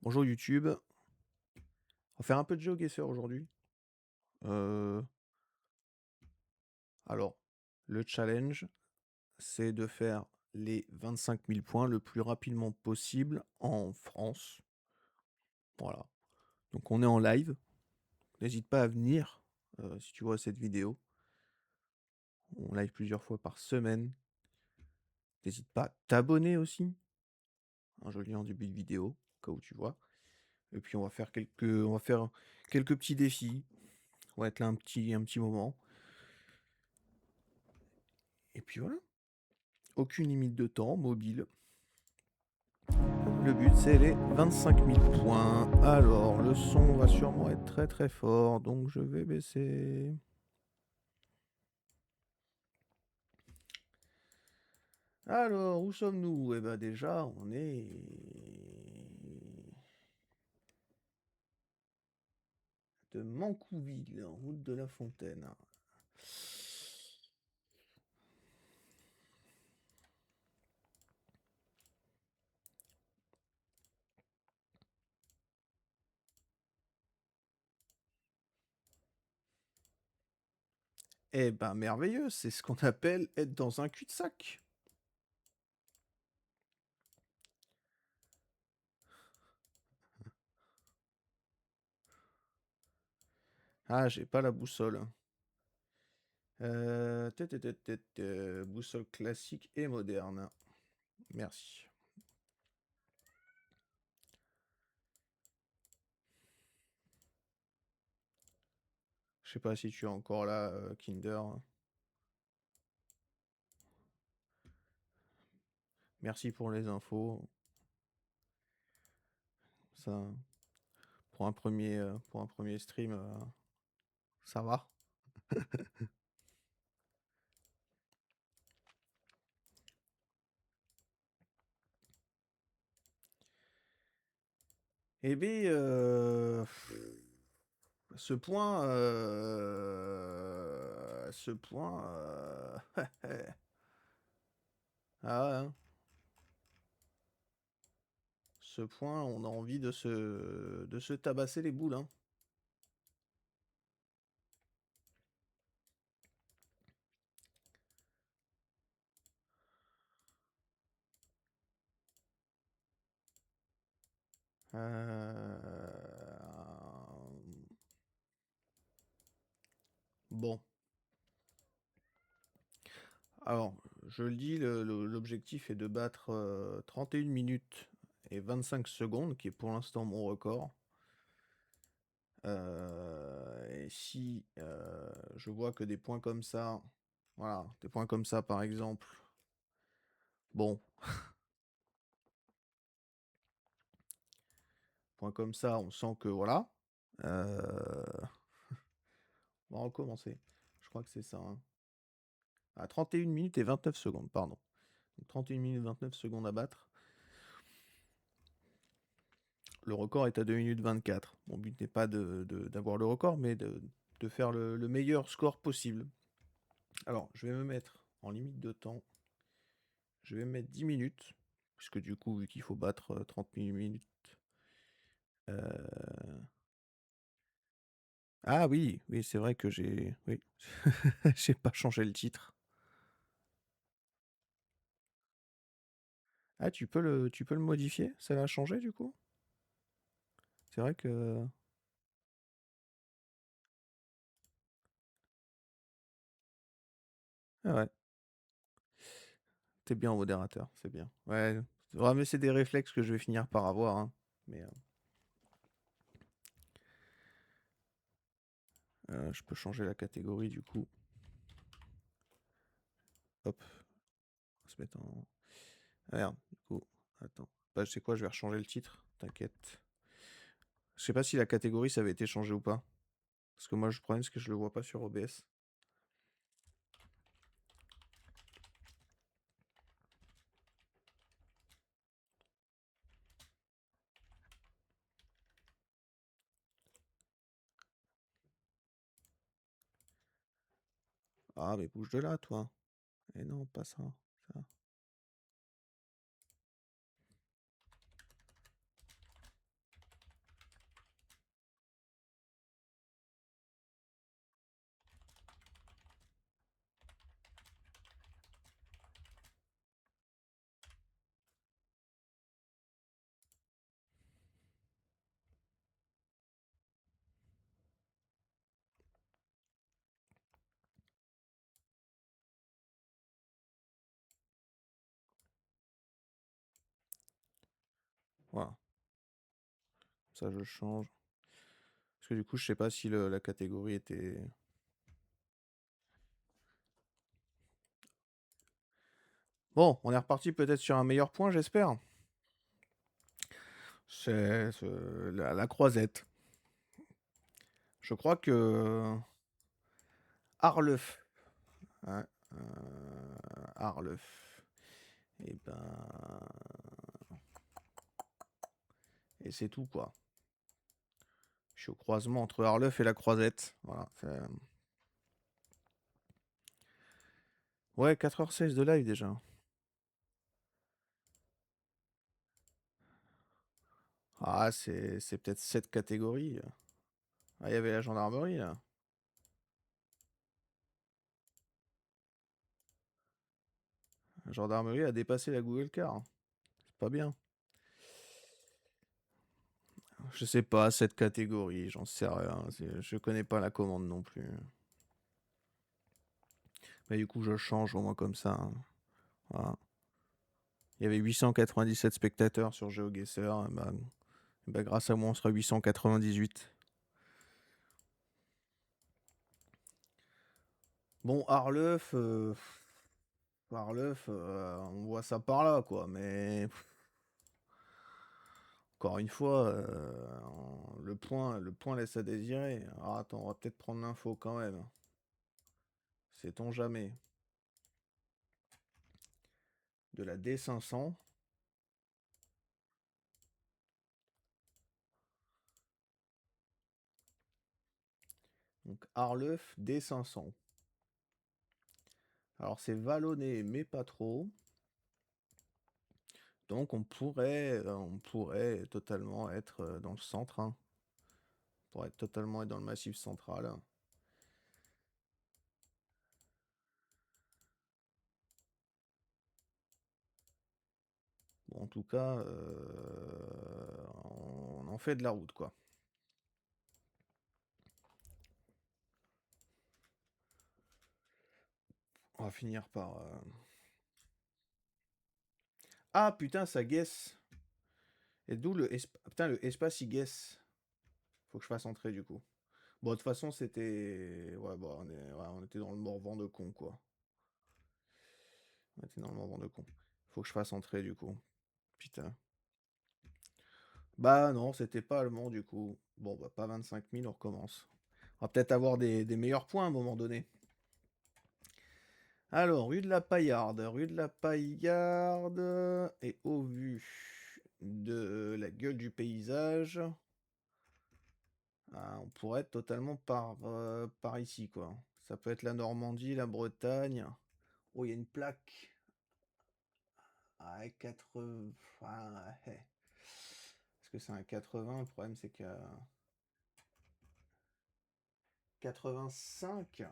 Bonjour YouTube. On va faire un peu de GeoGuessr aujourd'hui. Euh, alors, le challenge, c'est de faire les 25 000 points le plus rapidement possible en France. Voilà. Donc on est en live. N'hésite pas à venir si tu vois cette vidéo. On live plusieurs fois par semaine. N'hésite pas à t'abonner aussi. Un joli en début de vidéo, au cas où tu vois. Et puis on va faire quelques petits défis. On va être là un petit moment. Et puis voilà. Aucune limite de temps, mobile. Le but, c'est les 25 000 points. Alors, le son va sûrement être très très fort, donc je vais baisser. Alors, où sommes-nous? Eh ben déjà, on est de Mancouville, en route de la Fontaine. Eh ben merveilleux, c'est ce qu'on appelle être dans un cul-de-sac. Ah, j'ai pas la boussole. Boussole classique et moderne. Merci. Je sais pas si tu es encore là, Kinder. Merci pour les infos. Ça, pour un premier stream, ça va. Eh bien, ah ouais, hein. Ce point, on a envie de se tabasser les boules, hein. Euh, Bon, alors, je le dis, l'objectif est de battre 31 minutes et 25 secondes, qui est pour l'instant mon record. Et si je vois que des points comme ça, voilà, des points comme ça par exemple, bon, points comme ça, on sent que voilà. On va recommencer. Je crois que c'est ça, hein. À 31 minutes et 29 secondes, pardon. Donc 31 minutes 29 secondes à battre. Le record est à 2 minutes 24. Mon but n'est pas d'avoir le record, mais de faire le meilleur score possible. Alors, je vais me mettre en limite de temps. Je vais me mettre 10 minutes. Puisque du coup, vu qu'il faut battre 30 minutes. Ah oui, oui, c'est vrai que j'ai. Oui. J'ai pas changé le titre. Ah, tu peux le modifier? Ça l'a changé du coup? C'est vrai que. Ah ouais. T'es bien modérateur, c'est bien. Ouais, ouais, mais c'est des réflexes que je vais finir par avoir, hein. Mais je peux changer la catégorie du coup. Hop, on va se mettre en. Ah, merde, du coup, attends. Bah, je sais quoi, je vais rechanger le titre, t'inquiète. Je sais pas si la catégorie ça avait été changé ou pas. Parce que moi, le problème, c'est que je le vois pas sur OBS. Ah, mais bouge de là, toi. Et non, pas ça. Ça. Voilà. Ça, je change. Parce que du coup, je sais pas si la catégorie était... Bon, on est reparti peut-être sur un meilleur point, j'espère. C'est la croisette. Je crois que Arleuf. Ouais, Arleuf. Et ben... Et c'est tout, quoi. Je suis au croisement entre Arleuf et la croisette. Voilà. Ouais, 4h16 de live déjà. Ah, c'est peut-être cette catégorie. Ah, il y avait la gendarmerie, là. La gendarmerie a dépassé la Google Car. C'est pas bien. Je sais pas, cette catégorie, j'en sais rien. Je connais pas la commande non plus. Mais du coup, je change au moins comme ça, hein. Voilà. Il y avait 897 spectateurs sur GeoGuessr. Et bah, grâce à moi, on sera 898. Bon, Arleuf, on voit ça par là, quoi. Mais encore une fois, le point laisse à désirer. Alors attends, on va peut-être prendre l'info quand même. Sait-on jamais. De la D500. Donc Arleuf D500. Alors c'est vallonné, mais pas trop. Donc on pourrait totalement être dans le centre, hein. On pourrait totalement être dans le massif central. Bon, en tout cas, on en fait de la route, quoi. On va finir par... Ah putain, ça guesse. Et d'où putain, le espace il guesse. Faut que je fasse entrer du coup. Bon, de toute façon, c'était... Ouais, bon, on était dans le Morvan de con, quoi. On était dans le Morvan de con. Faut que je fasse entrer du coup. Putain. Bah non, c'était pas allemand du coup. Bon, bah pas 25 000, on recommence. On va peut-être avoir des meilleurs points à un moment donné. Alors, rue de la Paillarde. Rue de la Paillarde. Et au vu de la gueule du paysage, on pourrait être totalement par ici, quoi. Ça peut être la Normandie, la Bretagne. Oh, il y a une plaque. Ah, 80... Ah, ouais. Est-ce que c'est un 80? Le problème, c'est que 85.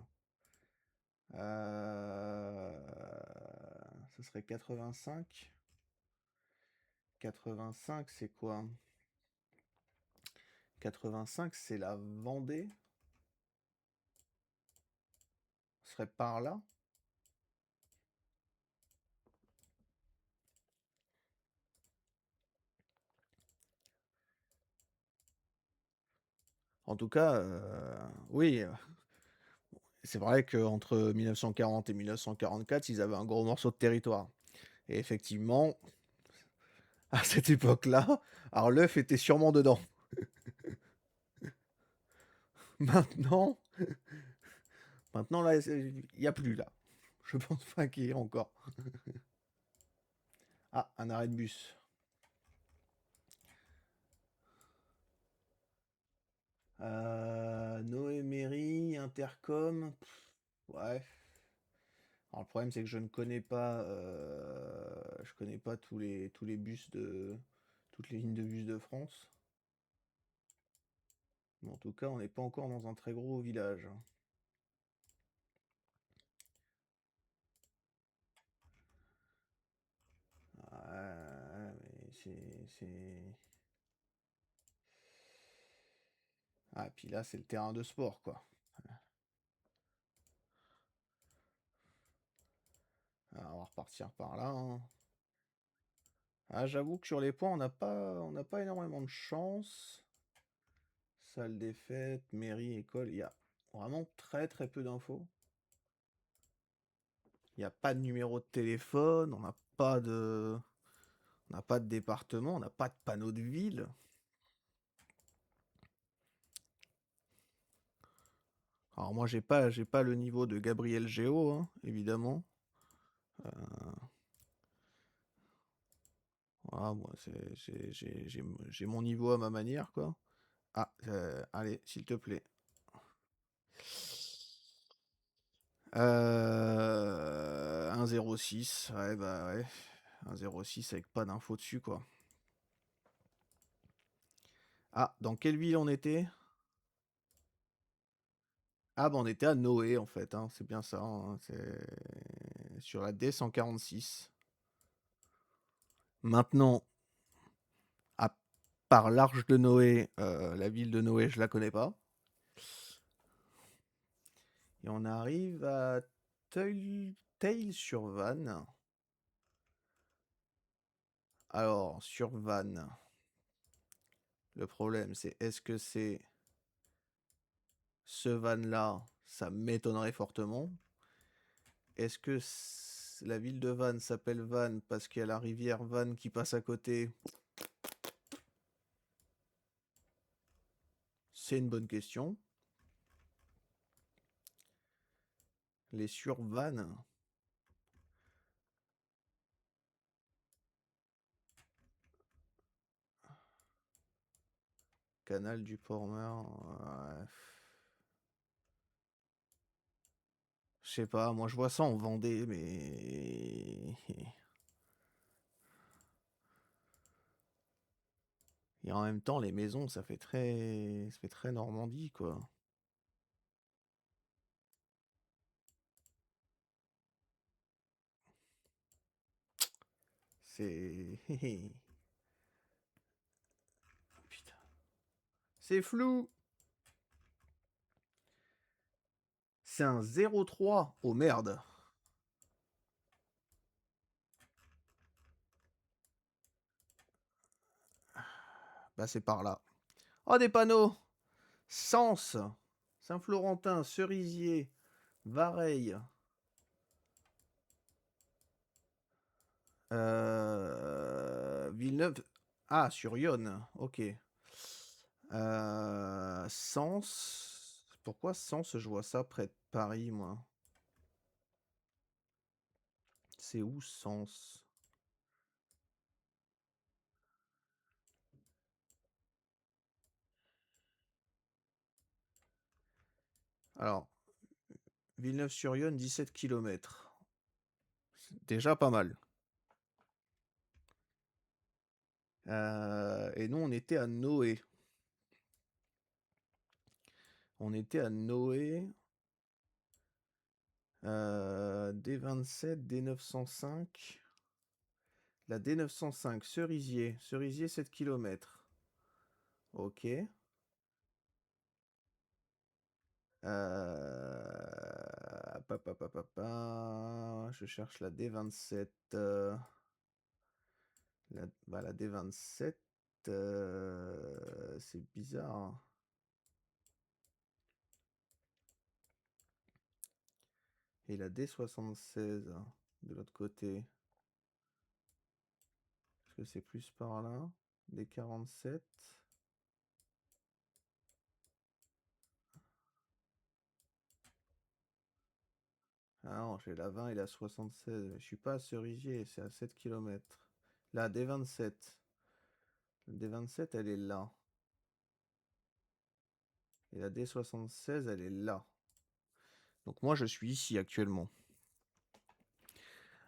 Ce serait 85. 85, c'est quoi? 85, c'est la Vendée. Ce serait par là. En tout cas, oui, c'est vrai qu'entre 1940 et 1944, ils avaient un gros morceau de territoire. Et effectivement, à cette époque-là, Arleuf était sûrement dedans. Maintenant, maintenant là, il n'y a plus là. Je pense pas qu'il y ait encore. Ah, un arrêt de bus. Noé Mairie, Intercom. Ouais. Alors le problème c'est que je connais pas tous les bus toutes les lignes de bus de France. Mais en tout cas, on n'est pas encore dans un très gros village. Ouais, mais Ah, puis là, c'est le terrain de sport, quoi. Alors, on va repartir par là, hein. Ah, j'avoue que sur les points, on n'a pas énormément de chance. Salle des fêtes, mairie, école, il y a vraiment très très peu d'infos. Il n'y a pas de numéro de téléphone, on n'a pas de département, on n'a pas de panneau de ville. Alors moi, j'ai pas le niveau de Gabriel Géo, hein, évidemment. Voilà, moi, j'ai mon niveau à ma manière, quoi. Ah, allez, s'il te plaît. 1,06, ouais, bah ouais. 1,06 avec pas d'infos dessus, quoi. Ah, dans quelle ville on était? Ah, bah on était à Noé, en fait, hein, c'est bien ça, hein, c'est sur la D146. Maintenant, à part l'Arche de Noé, la ville de Noé, je la connais pas. Et on arrive à Theil-sur-Vanne. Alors, sur Vanne, le problème c'est est-ce que c'est ce Vanne-là? Ça m'étonnerait fortement. Est-ce que la ville de Vannes s'appelle Vannes parce qu'il y a la rivière Vannes qui passe à côté? C'est une bonne question. Les sur-Vannes. Canal du Pormer. Je sais pas, moi je vois ça en Vendée, mais. Et en même temps, les maisons, ça fait très Normandie, quoi. C'est. Putain. C'est flou. C'est un 0,3. Oh merde. Bah c'est par là. Oh, des panneaux. Sens, Saint-Florentin, Cerisier, Vareille, Villeneuve. Ah, sur Yonne, ok. Sens. Pourquoi Sens, je vois ça près de Paris, moi? C'est où Sens? Alors, Villeneuve-sur-Yonne, 17 km. C'est déjà pas mal. Et nous, on était à Noé. On était à Noé. D27, D905. La D905, Cerisier. Cerisier, 7 km. Ok. Je cherche la D27. La D27. C'est bizarre. Et la D76 de l'autre côté. Est-ce que c'est plus par là? D47. Ah non, j'ai la 20 et la 76. Je suis pas à Cerisier, c'est à 7 km. La D27. La D27, elle est là. Et la D76, elle est là. Donc moi, je suis ici actuellement.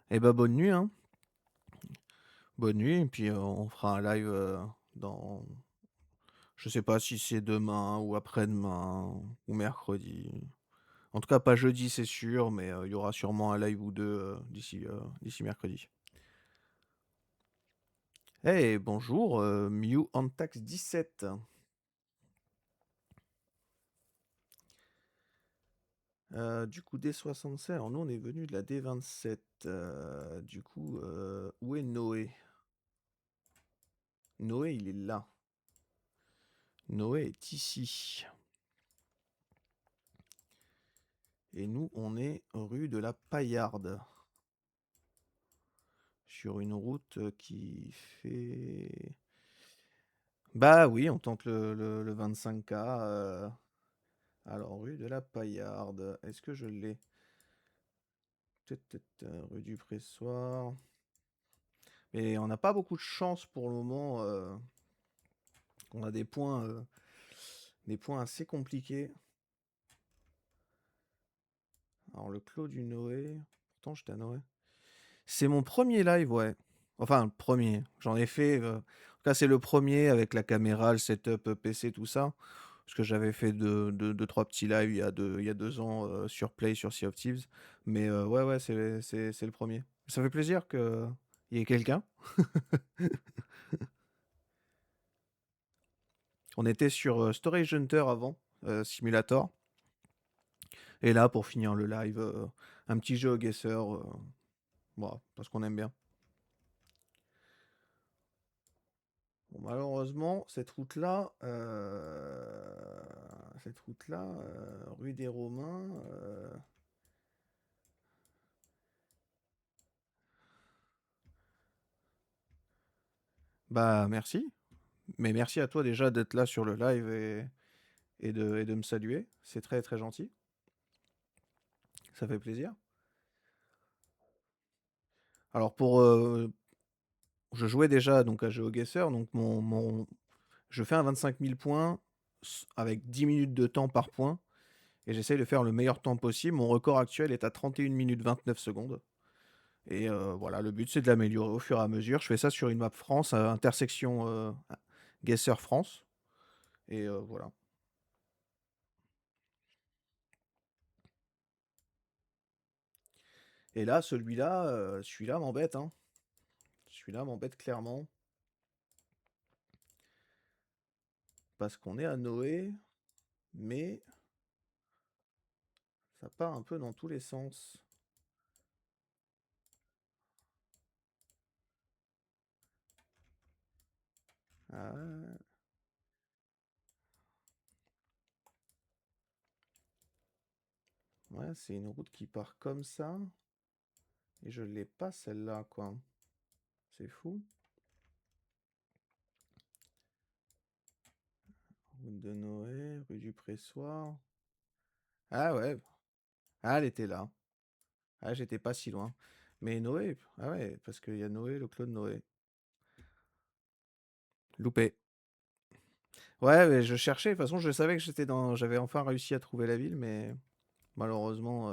Eh ben, bonne nuit, hein. Bonne nuit, et puis on fera un live dans. Je sais pas si c'est demain ou après-demain ou mercredi. En tout cas, pas jeudi, c'est sûr, mais il y aura sûrement un live ou deux d'ici mercredi. Eh, bonjour, Mew Antax 17. Du coup, D67, alors nous on est venu de la D27. Du coup, où est Noé? Noé, il est là. Noé est ici. Et nous, on est rue de la Paillarde. Sur une route qui fait... Bah oui, on tente le 25K. Alors, rue de la Paillarde. Est-ce que je l'ai? Rue du Pressoir. Et on n'a pas beaucoup de chance pour le moment. On a des points assez compliqués. Alors, le Clos du Noé. Pourtant, j'étais à Noé. C'est mon premier live, ouais. Enfin, le premier. J'en ai fait. En tout cas, c'est le premier avec la caméra, le setup PC, tout ça. Parce que j'avais fait deux, trois petits lives il y a 2 ans sur Play, sur Sea of Thieves. Mais ouais, ouais, c'est le premier. Ça fait plaisir qu'il y ait quelqu'un. On était sur Storage Hunter avant, Simulator. Et là, pour finir le live, un petit jeu au Guesser. Voilà, parce qu'on aime bien. Bon, malheureusement, cette route-là, rue des Romains, bah merci. Mais merci à toi déjà d'être là sur le live et de me saluer. C'est très très gentil. Ça fait plaisir. Alors je jouais déjà donc à GeoGuessr, donc je fais un 25 000 points avec 10 minutes de temps par point et j'essaye de faire le meilleur temps possible. Mon record actuel est à 31 minutes 29 secondes. Et voilà, le but c'est de l'améliorer au fur et à mesure. Je fais ça sur une map France, à intersection Guesser France. Et voilà. Et là, celui-là m'embête, hein. Celui-là m'embête clairement. Parce qu'on est à Noé, mais ça part un peu dans tous les sens. Ah, ouais, c'est une route qui part comme ça. Et je l'ai pas celle-là, quoi. C'est fou. Route de Noé, rue du Pressoir. Ah ouais, ah, elle était là. Ah, j'étais pas si loin. Mais Noé, ah ouais, parce qu'il y a Noé, le Clos de Noé. Loupé. Ouais, mais je cherchais. De toute façon, je savais que j'avais enfin réussi à trouver la ville, mais malheureusement,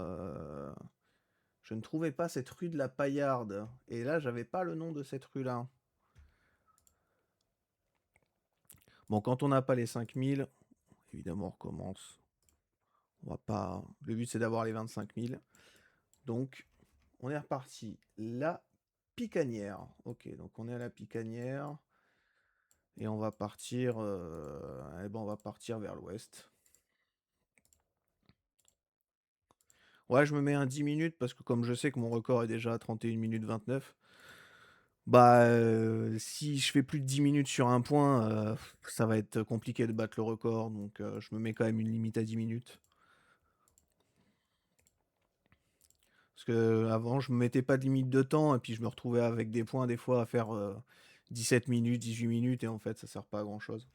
je ne trouvais pas cette rue de la Paillarde. Et là, j'avais pas le nom de cette rue-là. Bon, quand on n'a pas les 5000, évidemment, on recommence. On va pas. Le but, c'est d'avoir les 25 000. Donc, on est reparti. La Picanière. Ok, donc on est à la Picanière. Et on va partir. Eh ben, on va partir vers l'ouest. Ouais, je me mets un 10 minutes parce que comme je sais que mon record est déjà à 31 minutes 29, bah si je fais plus de 10 minutes sur un point, ça va être compliqué de battre le record. Donc je me mets quand même une limite à 10 minutes. Parce que avant, je me mettais pas de limite de temps et puis je me retrouvais avec des points des fois à faire 17 minutes, 18 minutes et en fait ça sert pas à grand chose.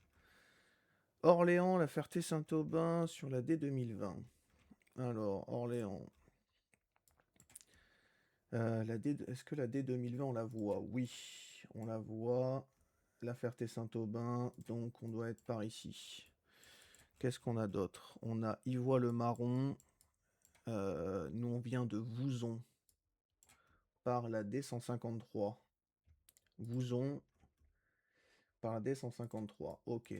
Orléans, La Ferté-Saint-Aubin sur la D 2020. Alors, Orléans. Est-ce que la D 2020 on la voit? Oui, on la voit. La Ferté-Saint-Aubin, donc on doit être par ici. Qu'est-ce qu'on a d'autre? On a Ivoire-le-Marron. Nous on vient de Vouzon par la D153. Vouzon par la D153. Ok.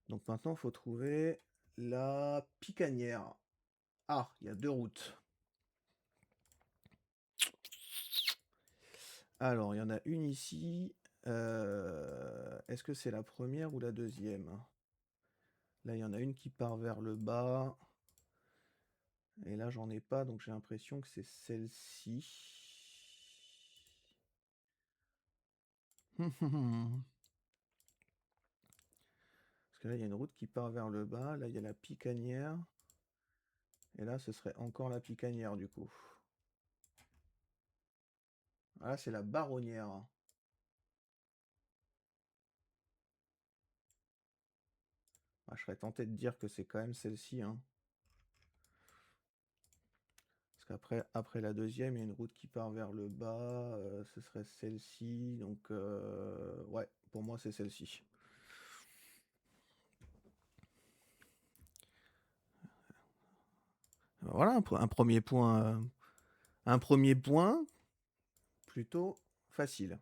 Donc maintenant, il faut trouver la Picanière. Ah, il y a deux routes. Alors, il y en a une ici. Est-ce que c'est la première ou la deuxième? Là, il y en a une qui part vers le bas. Et là, j'en ai pas, donc j'ai l'impression que c'est celle-ci. Parce que là, il y a une route qui part vers le bas. Là, il y a la Picanière. Et là, ce serait encore la Picanière, du coup. Ah, là, c'est la Baronnière. Ah, je serais tenté de dire que c'est quand même celle-ci, hein. Parce qu'après la deuxième, il y a une route qui part vers le bas. Ce serait celle-ci. Donc, ouais, pour moi, c'est celle-ci. Voilà, un premier point plutôt facile.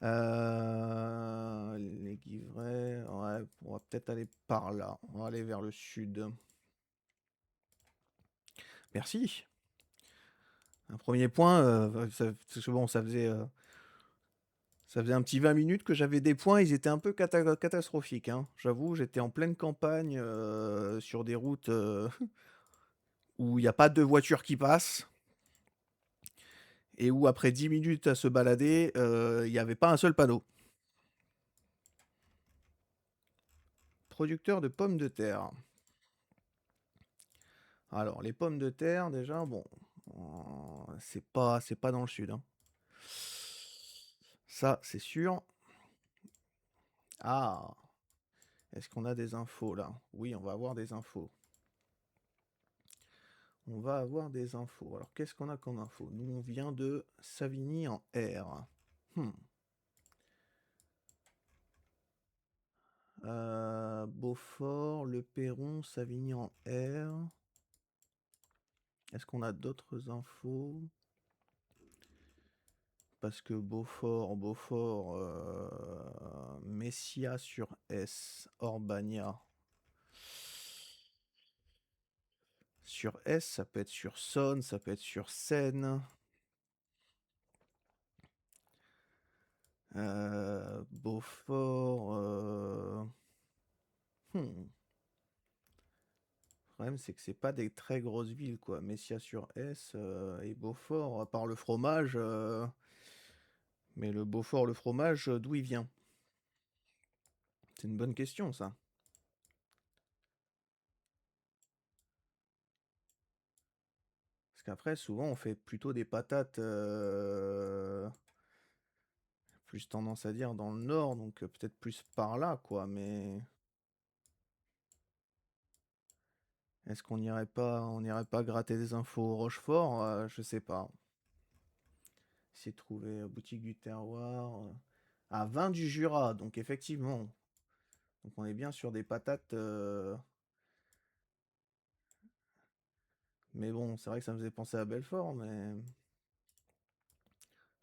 Les Guivrets, ouais, on va peut-être aller par là. On va aller vers le sud. Merci. Un premier point, bon, ça faisait un petit 20 minutes que j'avais des points, ils étaient un peu catastrophiques, hein. J'avoue, j'étais en pleine campagne, sur des routes où il n'y a pas de voiture qui passe, et où après 10 minutes à se balader, il n'y avait pas un seul panneau. Producteur de pommes de terre. Alors, les pommes de terre, déjà, bon, c'est pas dans le sud, hein. Ça, c'est sûr. Ah, est-ce qu'on a des infos là? Oui, on va avoir des infos. On va avoir des infos. Alors, qu'est-ce qu'on a comme info? Nous, on vient de Savigny en R. Hmm. Beaufort, Le Perron, Savigny en R. Est-ce qu'on a d'autres infos? Parce que Beaufort, Messia sur S, Orbania. Sur S, ça peut être sur Saône, ça peut être sur Seine. Beaufort. Hmm. Le problème, c'est que c'est pas des très grosses villes, quoi. Messia sur S et Beaufort, à part le fromage. Mais le Beaufort, le fromage, d'où il vient? C'est une bonne question, ça. Parce qu'après, souvent, on fait plutôt des patates, plus tendance à dire dans le nord, donc peut-être plus par là, quoi. Mais est-ce on irait pas gratter des infos au Rochefort? Je sais pas. Essayer de trouver boutique du terroir. Ah, vin du Jura, donc effectivement. Donc on est bien sur des patates. Mais bon, c'est vrai que ça me faisait penser à Belfort, mais.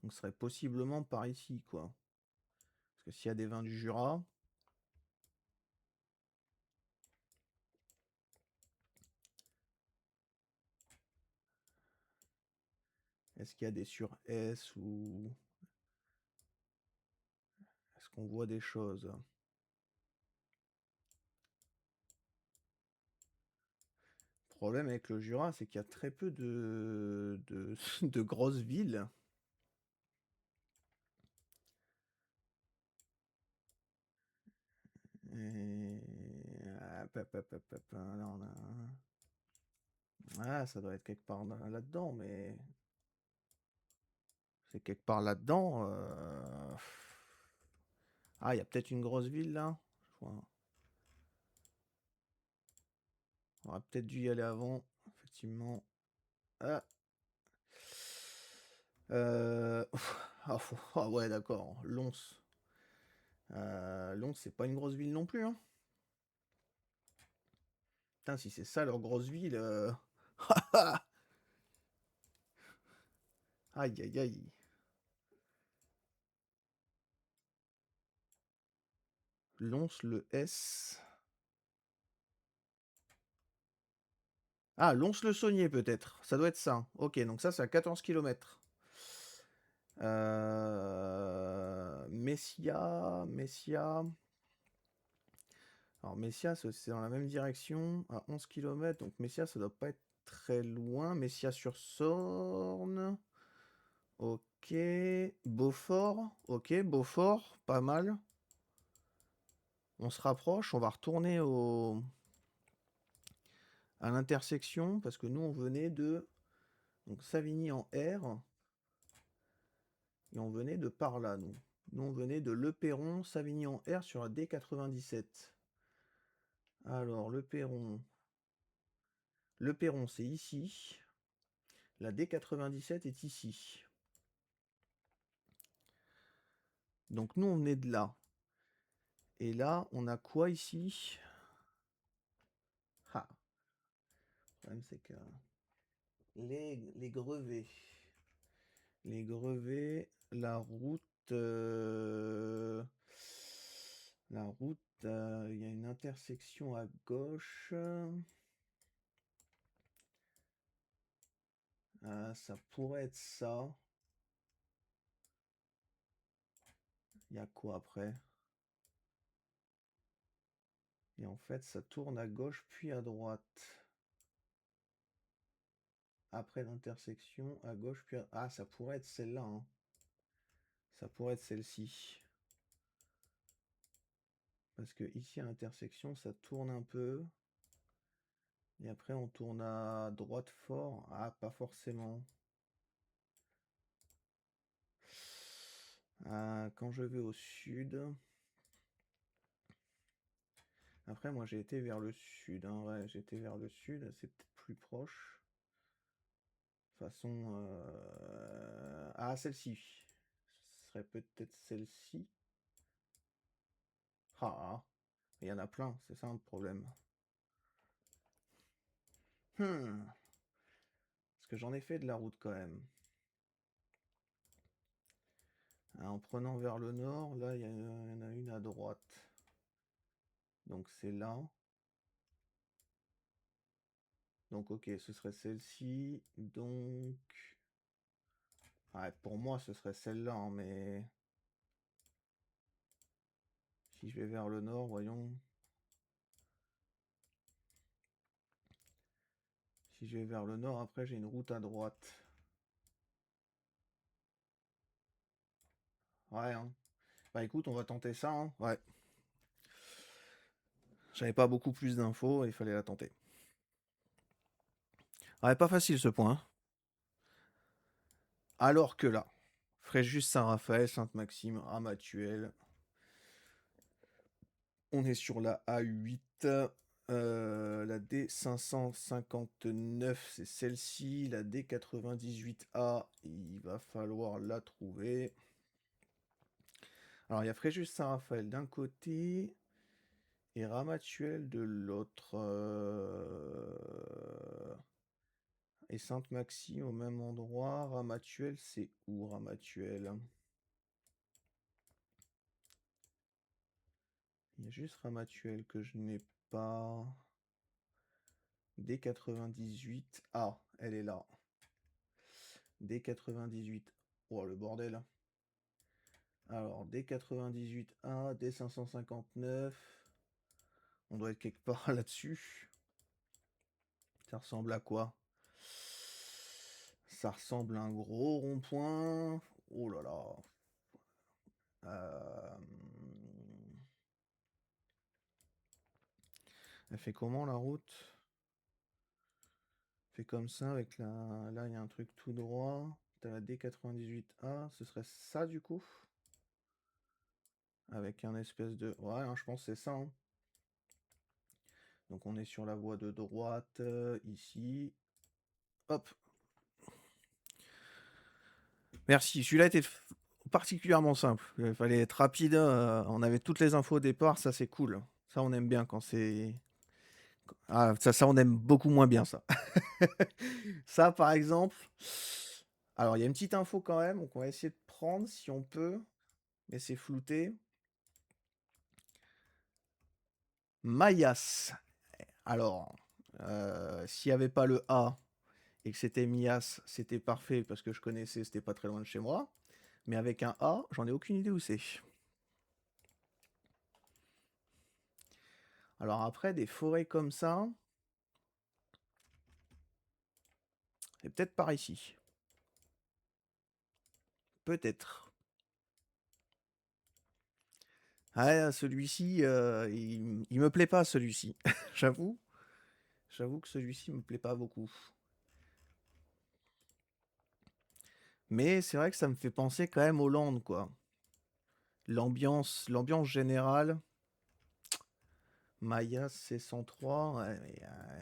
Donc ce serait possiblement par ici, quoi. Parce que s'il y a des vins du Jura. Est-ce qu'il y a des sur S ou. Est-ce qu'on voit des choses? Le problème avec le Jura, c'est qu'il y a très peu de grosses villes. Et. Là, on a. Ah, ça doit être quelque part là-dedans, mais. C'est quelque part là-dedans. Ah, il y a peut-être une grosse ville là. On aurait peut-être dû y aller avant, effectivement. Ah. Ah, ah ouais, d'accord. Lons. Lons, c'est pas une grosse ville non plus, hein. Putain, si c'est ça leur grosse ville. Aïe, aïe, aïe. Lons, le S. Ah, Lons-le-Saunier peut-être. Ça doit être ça. Ok, donc ça, c'est à 14 km. Messia. Alors, Messia, c'est dans la même direction, à 11 km. Donc, Messia, ça doit pas être très loin. Messia sur Sorne. Ok. Beaufort. Ok, Beaufort, pas mal. On se rapproche, on va retourner à l'intersection, parce que nous, on venait de donc, Savigny en R, et on venait de par là, nous. Nous, on venait de Le Perron, Savigny en R sur la D97. Alors, Le Perron, c'est ici. La D97 est ici. Donc, nous, on venait de là. Et là, on a quoi ici? Ah. Le problème, c'est que les grevets. Les grevets, la route. La route, il y a une intersection à gauche. Ça pourrait être ça. Il y a quoi après? Et en fait, ça tourne à gauche puis à droite. Après l'intersection, à gauche puis à... Ah, ça pourrait être celle-là, hein. Ça pourrait être celle-ci. Parce que ici, à l'intersection, ça tourne un peu. Et après, on tourne à droite fort. Ah, pas forcément. Quand je vais au sud... Après, moi, j'ai été vers le sud, hein. Ouais, j'ai été vers le sud. C'est peut-être plus proche. De toute façon... Ah, celle-ci. Ce serait peut-être celle-ci. Ah, il y en a plein. C'est ça le problème. Parce que j'en ai fait de la route quand même. En prenant vers le nord, là, il y en a une à droite. Donc c'est là. Donc ok, ce serait celle-ci. Donc... Ouais, pour moi, ce serait celle-là, hein, mais... Si je vais vers le nord, voyons. Si je vais vers le nord, après, j'ai une route à droite. Ouais, hein. Bah écoute, on va tenter ça, hein. Ouais. J'avais pas beaucoup plus d'infos, il fallait la tenter. Ouais, pas facile ce point, hein. Alors que là, Fréjus, Saint-Raphaël, Sainte-Maxime, Ramatuelle. On est sur la A8. La D559, c'est celle-ci. La D98A, il va falloir la trouver. Alors, il y a Fréjus-Saint-Raphaël d'un côté et Ramatuelle de l'autre. Et Sainte-Maxime au même endroit. Ramatuelle, c'est où Ramatuelle? Il y a juste Ramatuelle que je n'ai pas. D98. Ah, elle est là. D98. Oh, le bordel. Alors, D98A, D559. On doit être quelque part là-dessus. Ça ressemble à quoi? Ça ressemble à un gros rond-point. Oh là là. Elle fait comment la route? Fait comme ça avec la... Là, il y a un truc tout droit. T'as la D98A. Ce serait ça du coup? Avec un espèce de... Ouais, hein, je pense que c'est ça, hein. Donc on est sur la voie de droite, ici. Hop. Merci. Celui-là était particulièrement simple. Il fallait être rapide. On avait toutes les infos au départ. Ça, c'est cool. Ça, on aime bien quand c'est... Ah, ça, on aime beaucoup moins bien, ça. Ça, par exemple... Alors, il y a une petite info quand même. Donc, on va essayer de prendre si on peut. Mais c'est flouté. Mayas. Alors, s'il n'y avait pas le A et que c'était Mias, c'était parfait parce que je connaissais, c'était pas très loin de chez moi. Mais avec un A, j'en ai aucune idée où c'est. Alors après, des forêts comme ça, c'est peut-être par ici. Peut-être. Ah, celui-ci, il me plaît pas celui-ci. J'avoue. J'avoue que celui-ci me plaît pas beaucoup. Mais c'est vrai que ça me fait penser quand même Hollande, quoi. L'ambiance générale. Mayas C103, ouais,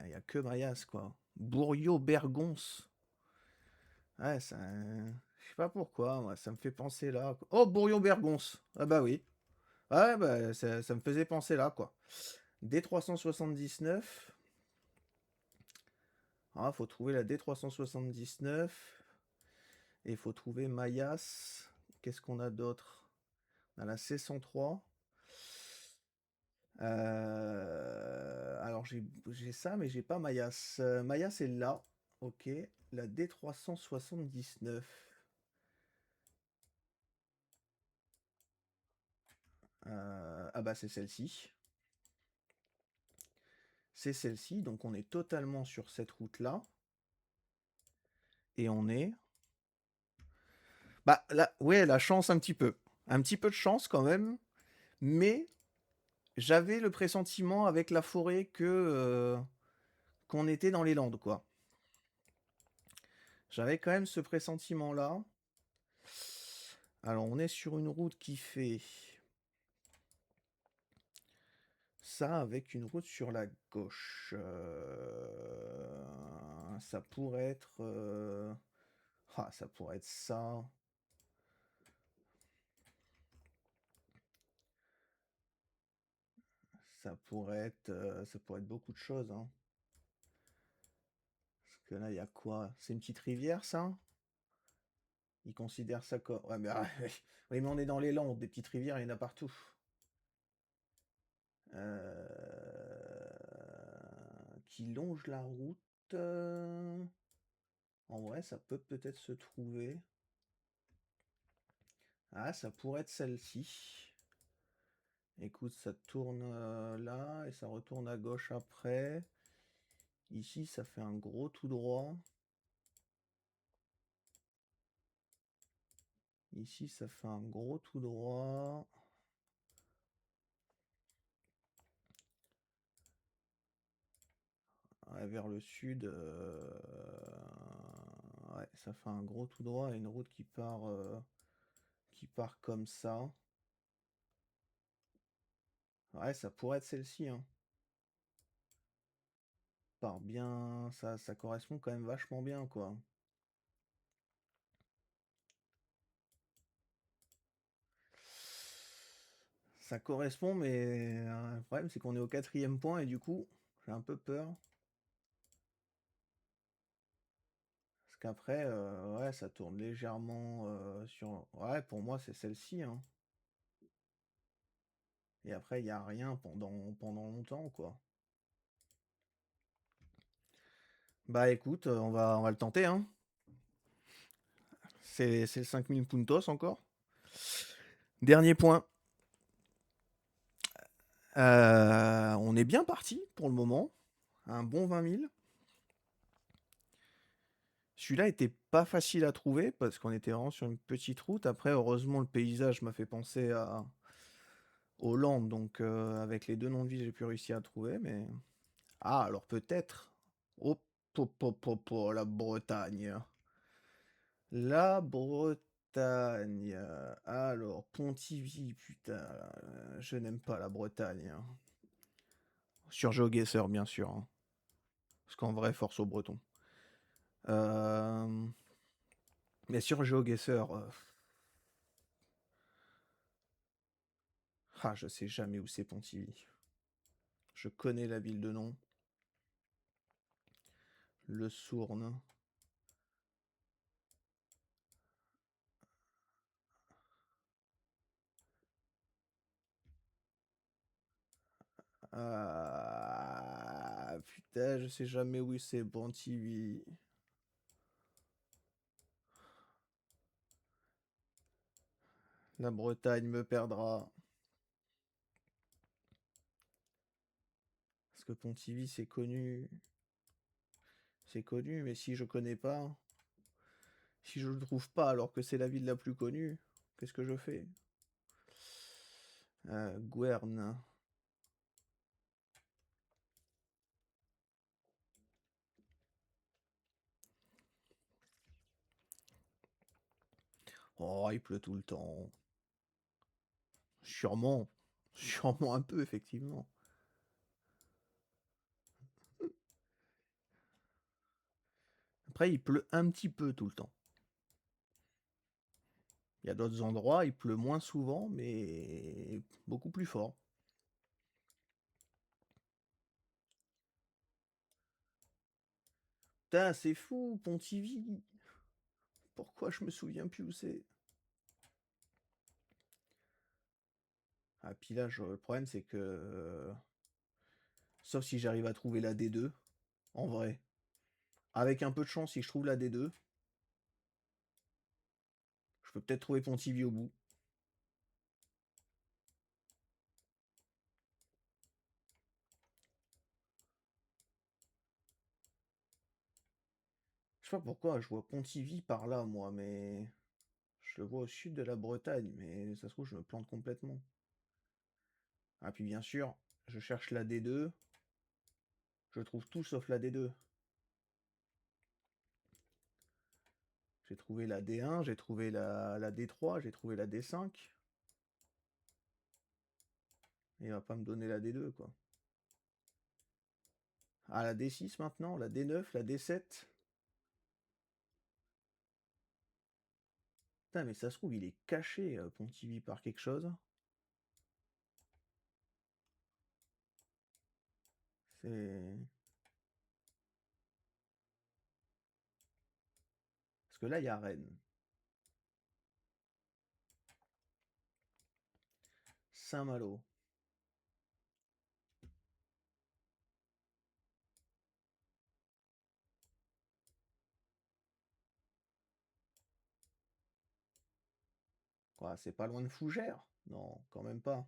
il y a que Mayas, quoi. Bourriot-Bergonce. Ouais, ça, je sais pas pourquoi, moi, ça me fait penser là, quoi. Oh, Bourriot-Bergonce. Ah bah oui. Ouais, bah ça me faisait penser là, quoi. D379. Ah, faut trouver la D379. Et il faut trouver Mayas. Qu'est-ce qu'on a d'autre? On a la C103. Alors j'ai ça, mais j'ai pas Mayas. Mayas est là. Ok. La D379. Ah bah c'est celle-ci. C'est celle-ci. Donc on est totalement sur cette route-là. Et on est... Bah là, ouais, la chance un petit peu. Un petit peu de chance quand même. Mais j'avais le pressentiment avec la forêt que qu'on était dans les Landes, quoi. J'avais quand même ce pressentiment-là. Alors, on est sur une route qui fait ça avec une route sur la gauche. Ça pourrait être... Ah, ça pourrait être ça. Ça pourrait être beaucoup de choses, hein. Parce que là, il y a quoi? C'est une petite rivière, ça? Ils considèrent ça comme... Ouais, mais, oui, mais on est dans les Landes, des petites rivières, il y en a partout. Qui longe la route. En vrai, ça peut peut-être se trouver. Ah, ça pourrait être celle-ci. Écoute, ça tourne là et ça retourne à gauche après. Ici, ça fait un gros tout droit. Ici, ça fait un gros tout droit. Ouais, vers le sud, ouais, ça fait un gros tout droit et une route qui part comme ça. Ouais, ça pourrait être celle-ci, hein. Part bien, ça correspond quand même vachement bien, quoi. Ça correspond, mais le problème c'est qu'on est au quatrième point et du coup, j'ai un peu peur. Parce qu'après, ouais, ça tourne légèrement sur... Ouais, pour moi, c'est celle-ci, hein. Et après, il n'y a rien pendant longtemps, quoi. Bah écoute, on va le tenter, hein. C'est le 5000 puntos encore. Dernier point. On est bien parti pour le moment. Un bon 20 000. Celui-là était pas facile à trouver parce qu'on était vraiment sur une petite route. Après, heureusement, le paysage m'a fait penser à Hollande. Donc, avec les deux noms de ville, j'ai pu réussir à trouver. Mais ah, alors peut-être. Oh, la Bretagne. La Bretagne. Alors, Pontivy, putain. Je n'aime pas la Bretagne, hein. Sur GeoGuessr, bien sûr, hein. Parce qu'en vrai, force aux Bretons. Euh, Mais sur GeoGuessr, ah, je sais jamais où c'est Pontivy. Je connais la ville de nom. Le Sourne. Ah, putain, je sais jamais où c'est Pontivy. La Bretagne me perdra. Parce que Pontivy, c'est connu. C'est connu, mais si je connais pas. Si je le trouve pas alors que c'est la ville la plus connue, qu'est-ce que je fais? Gwern. Oh, il pleut tout le temps. Sûrement. Sûrement un peu, effectivement. Après, il pleut un petit peu tout le temps. Il y a d'autres endroits, il pleut moins souvent, mais beaucoup plus fort. Putain, c'est fou, Pontivy. Pourquoi je me souviens plus où c'est? Ah, puis là, le problème, c'est que... sauf si j'arrive à trouver la D2, en vrai. Avec un peu de chance, si je trouve la D2, je peux peut-être trouver Pontivy au bout. Je sais pas pourquoi, je vois Pontivy par là, moi, mais... Je le vois au sud de la Bretagne, mais ça se trouve, je me plante complètement. Ah, puis bien sûr, je cherche la D2, je trouve tout sauf la D2. J'ai trouvé la D1, j'ai trouvé la D3, j'ai trouvé la D5. Et il va pas me donner la D2, quoi. Ah, la D6 maintenant, la D9, la D7. Putain, mais ça se trouve, il est caché, Pontivy, par quelque chose. C'est... Parce que là, il y a Rennes. Saint-Malo. Quoi, c'est pas loin de Fougères? Non, quand même pas.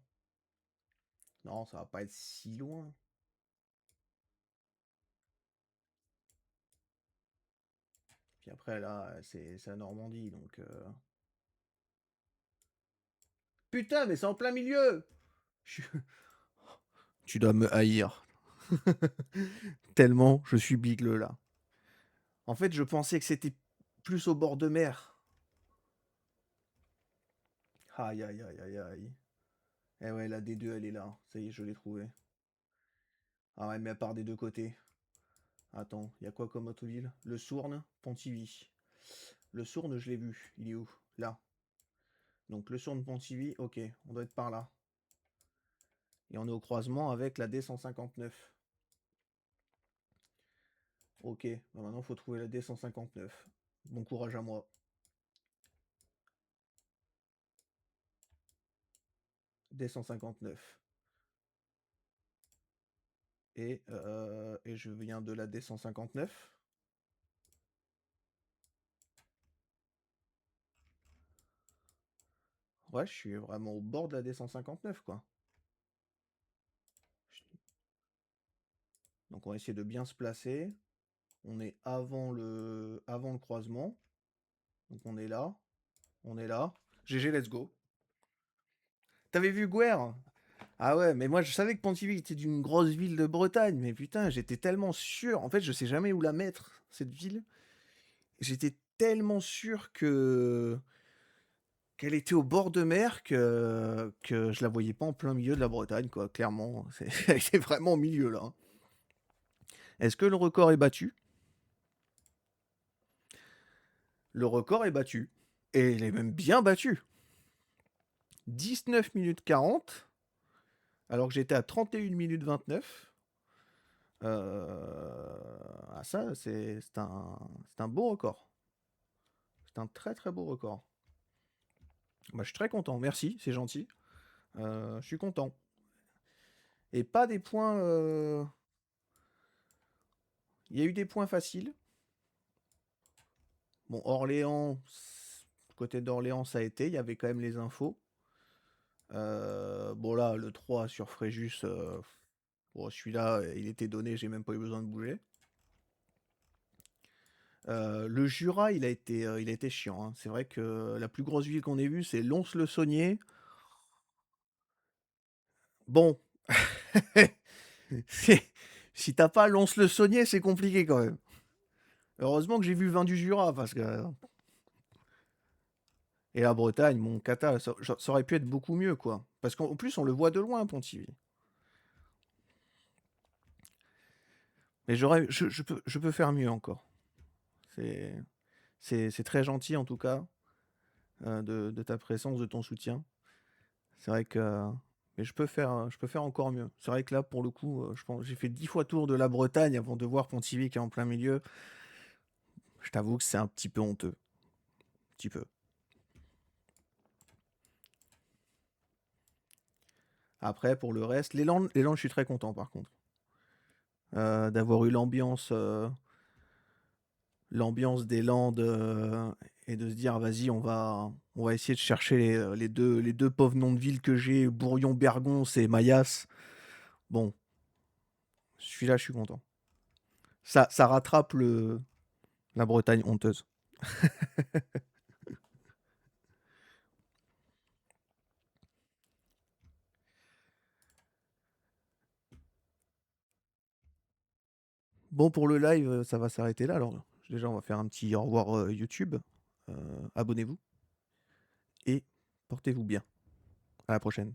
Non, ça va pas être si loin. Puis après, là, c'est la Normandie, donc... Putain, mais c'est en plein milieu! Je- Tu dois me haïr. Tellement je suis bigleux, là. En fait, je pensais que c'était plus au bord de mer. Aïe, aïe, aïe, aïe, aïe. Eh ouais, la D2, elle est là. Ça y est, je l'ai trouvée. Ah ouais, mais à part des deux côtés. Attends, il y a quoi comme autre ville? Le Sourne, Pontivy. Le Sourne, je l'ai vu. Il est où? Là. Donc le Sourne, Pontivy, ok, on doit être par là. Et on est au croisement avec la D159. Ok, bah maintenant il faut trouver la D159. Bon courage à moi. D159. Et je viens de la D159. Ouais, je suis vraiment au bord de la D159, quoi. Donc on va essayer de bien se placer. On est avant le croisement. Donc on est là. On est là. GG, let's go. T'avais vu Guerre? Ah ouais, mais moi je savais que Pontivy était d'une grosse ville de Bretagne, mais putain, j'étais tellement sûr. En fait, je sais jamais où la mettre, cette ville. J'étais tellement sûr que qu'elle était au bord de mer que je la voyais pas en plein milieu de la Bretagne, quoi, clairement. Elle était vraiment au milieu, là. Est-ce que le record est battu? Le record est battu. Et il est même bien battu. 19 minutes 40, alors que j'étais à 31 minutes 29. Ah ça, c'est un beau record. C'est un très très beau record. Bah, je suis très content, merci, c'est gentil. Je suis content. Et pas des points... Il y a eu des points faciles. Bon, Orléans, côté d'Orléans, ça a été, il y avait quand même les infos. Bon là, le 3 sur Fréjus, bon, celui-là, il était donné, j'ai même pas eu besoin de bouger. Le Jura, il a été chiant, hein. C'est vrai que la plus grosse ville qu'on ait vue, c'est Lons-le-Saunier. Bon, c'est si tu pas Lons-le-Saunier, c'est compliqué quand même. Heureusement que j'ai vu le vin du Jura parce que et la Bretagne, mon cata, ça aurait pu être beaucoup mieux, quoi. Parce qu'en plus, on le voit de loin, Pontivy. Mais je peux faire mieux encore. C'est c'est très gentil en tout cas, de ta présence, de ton soutien. C'est vrai que mais je peux faire encore mieux. C'est vrai que là, pour le coup, je pense j'ai fait 10 fois tour de la Bretagne avant de voir Pontivy qui est en plein milieu. Je t'avoue que c'est un petit peu honteux, un petit peu. Après, pour le reste, les Landes, je suis très content par contre, d'avoir eu l'ambiance des Landes, et de se dire: «Vas-y, on va essayer de chercher les 2 pauvres noms de villes que j'ai, Bourrion, Bergonce et Mayas». Bon, celui-là, je suis content. Ça rattrape la Bretagne honteuse. Bon, pour le live, ça va s'arrêter là alors. Déjà, on va faire un petit au revoir, YouTube. Abonnez-vous et portez-vous bien. À la prochaine.